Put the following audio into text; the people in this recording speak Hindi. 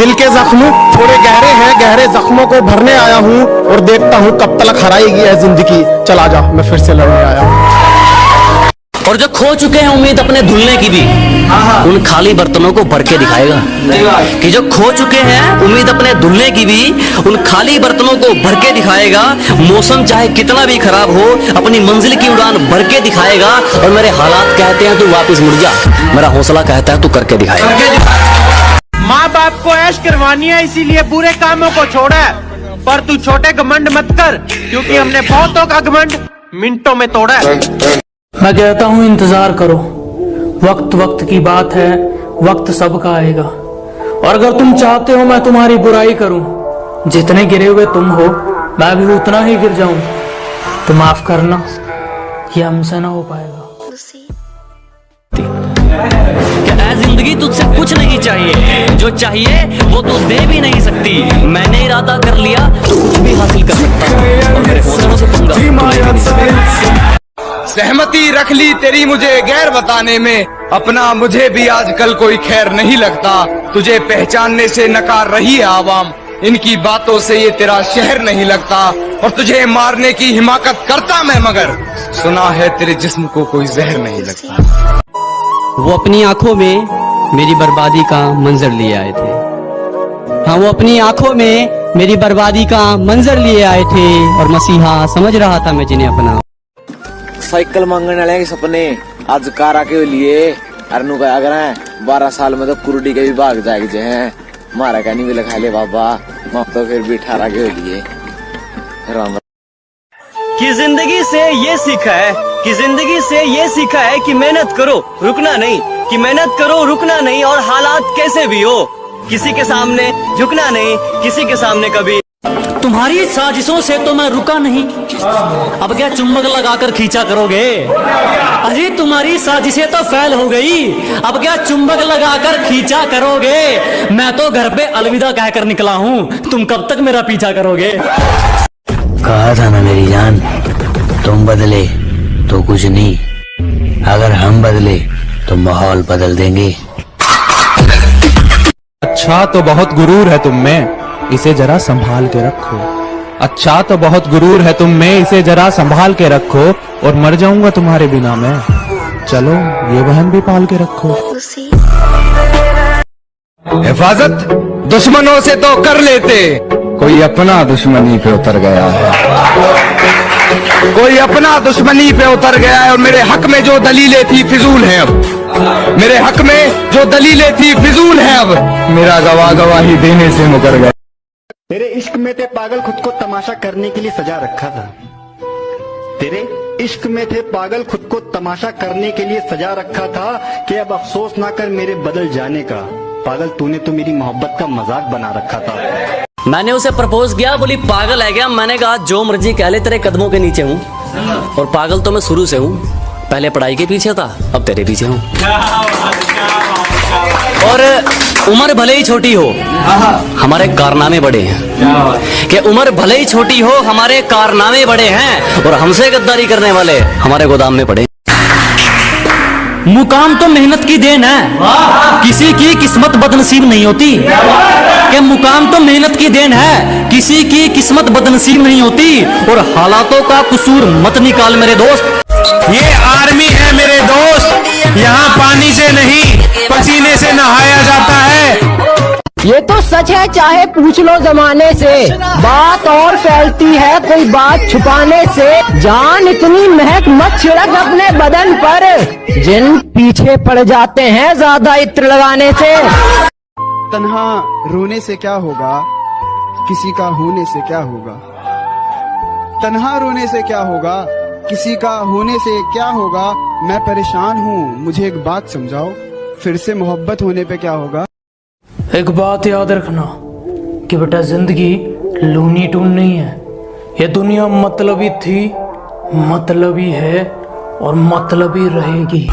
दिल के जख्म थोड़े गहरे हैं, गहरे जख्मों को भरने आया हूँ और देखता हूँ कब तक हराएगी है जिंदगी। चला जा, मैं फिर से लड़ने आया हूँ। और जो खो चुके हैं उम्मीद अपने धुलने की भी, उन खाली बर्तनों को भर के दिखाएगा। कि जो खो चुके हैं उम्मीद अपने धुलने की भी, उन खाली बर्तनों को भर के दिखाएगा। मौसम चाहे कितना भी खराब हो, अपनी मंजिल की उड़ान भर के दिखाएगा। और मेरे हालात कहते हैं तू वापस मुड़ जा, मेरा हौसला कहता है तू करके दिखाएगा। माँ बाप को ऐश करवानी है, इसीलिए बुरे कामों को छोड़ा है। पर तू छोटे घमंड मत कर, क्योंकि हमने बहुतों का घमंड मिनटों में तोड़ा है। मैं कहता हूँ इंतजार करो, वक्त वक्त की बात है, वक्त सबका आएगा। और अगर तुम चाहते हो मैं तुम्हारी बुराई करूं, जितने गिरे हुए तुम हो मैं भी उतना ही गिर जाऊं, तो माफ करना, ये हमसे ना हो पाएगा। जिंदगी तुझसे कुछ नहीं चाहिए, जो चाहिए वो तो दे भी नहीं सकती। मैंने इरादा कर लिया तो कुछ भी हासिल कर सकता हूं, और मेरे हौसलों से पंगा। सहमति रख ली तेरी मुझे गैर बताने में, अपना मुझे भी आजकल कोई खैर नहीं लगता। तुझे पहचानने से नकार रही है आवाम, इनकी बातों से ये तेरा शहर नहीं लगता। और तुझे मारने की हिमाकत करता मैं, मगर सुना है तेरे जिस्म को कोई जहर नहीं लगता। वो अपनी आंखों में मेरी बर्बादी का मंजर लिए आए थे। हाँ, वो अपनी आंखों में मेरी बर्बादी का मंजर लिए आए थे, और मसीहा समझ रहा था मैं जिन्हें अपना। साइकिल मांगने वाले के सपने आज कारा के लिए अरनु का अगर है 12 साल में तो कुर्डी के भी भाग जाएगी हैं। मारा का नहीं भी लगा ले बाबा, माँ तो फिर भी 18 के लिए राम। कि जिंदगी से ये सीखा है, कि जिंदगी से ये सीखा है कि मेहनत करो रुकना नहीं, कि मेहनत करो रुकना नहीं। और हालात कैसे भी हो, किसी के सामने झुकना नहीं, किसी के सामने कभी। तुम्हारी साजिशों से तो मैं रुका नहीं, अब क्या चुंबक लगाकर खींचा करोगे? अरे तुम्हारी साजिशें तो फैल हो गई, अब क्या चुंबक लगाकर खींचा करोगे? मैं तो घर पे अलविदा कहकर निकला हूँ, तुम कब तक मेरा पीछा करोगे? कहा था ना मेरी जान, तुम बदले तो कुछ नहीं, अगर हम बदले तो माहौल बदल देंगे। अच्छा तो बहुत गुरूर है तुम में, इसे जरा संभाल के रखो। अच्छा तो बहुत गुरूर है तुम में, इसे जरा संभाल के रखो। और मर जाऊंगा तुम्हारे बिना मैं, चलो ये बहन भी पाल के रखो। हिफाजत दुश्मनों से तो कर लेते, कोई अपना दुश्मनी पे उतर गया है, कोई अपना दुश्मनी पे उतर गया है। और मेरे हक में जो दलीलें थी फिजूल है अब, मेरे हक में जो दलीलें थी फिजूल है अब, मेरा गवाही देने से मुकर गया। तेरे इश्क में थे पागल, खुद को तमाशा करने के लिए सजा रखा था। तेरे इश्क में थे पागल, खुद को तमाशा करने के लिए सजा रखा था, कि अब अफसोस ना कर मेरे बदल जाने का। पागल तूने तो मेरी मोहब्बत का मजाक बना रखा था। मैंने उसे प्रपोज किया, बोली पागल है क्या? मैंने कहा जो मर्जी कह ले, तेरे कदमों के नीचे हूँ। और पागल तो मैं शुरू से हूँ, पहले पढ़ाई के पीछे था, अब तेरे पीछे हूँ। और उम्र भले ही छोटी हो, हमारे कारनामे बड़े हैं। कि उम्र भले ही छोटी हो, हमारे कारनामे बड़े हैं। और हमसे गद्दारी करने वाले हमारे गोदाम में पड़े। मुकाम तो मेहनत की देन है, किसी की किस्मत बदनसीब नहीं होती। कि मुकाम तो मेहनत की देन है, किसी की किस्मत बदनसीब नहीं होती। और हालातों का कसूर मत निकाल मेरे दोस्त। ये आर्मी है मेरे दोस्त, यहाँ पानी से नहीं पसीने से नहाया जाता है। ये तो सच है, चाहे पूछ लो जमाने से। बात और फैलती है कोई बात छुपाने से। जान इतनी महक मत छिड़क अपने बदन पर, जिन पीछे पड़ जाते हैं ज्यादा इत्र लगाने से। तन्हा रोने से क्या होगा, किसी का होने से क्या होगा। तन्हा रोने से क्या होगा, किसी का होने से क्या होगा। मैं परेशान हूँ, मुझे एक बात समझाओ, फिर से मोहब्बत होने पे क्या होगा। एक बात याद रखना कि बेटा जिंदगी लूनी टून नहीं है। ये दुनिया मतलबी थी, मतलबी है और मतलबी रहेगी।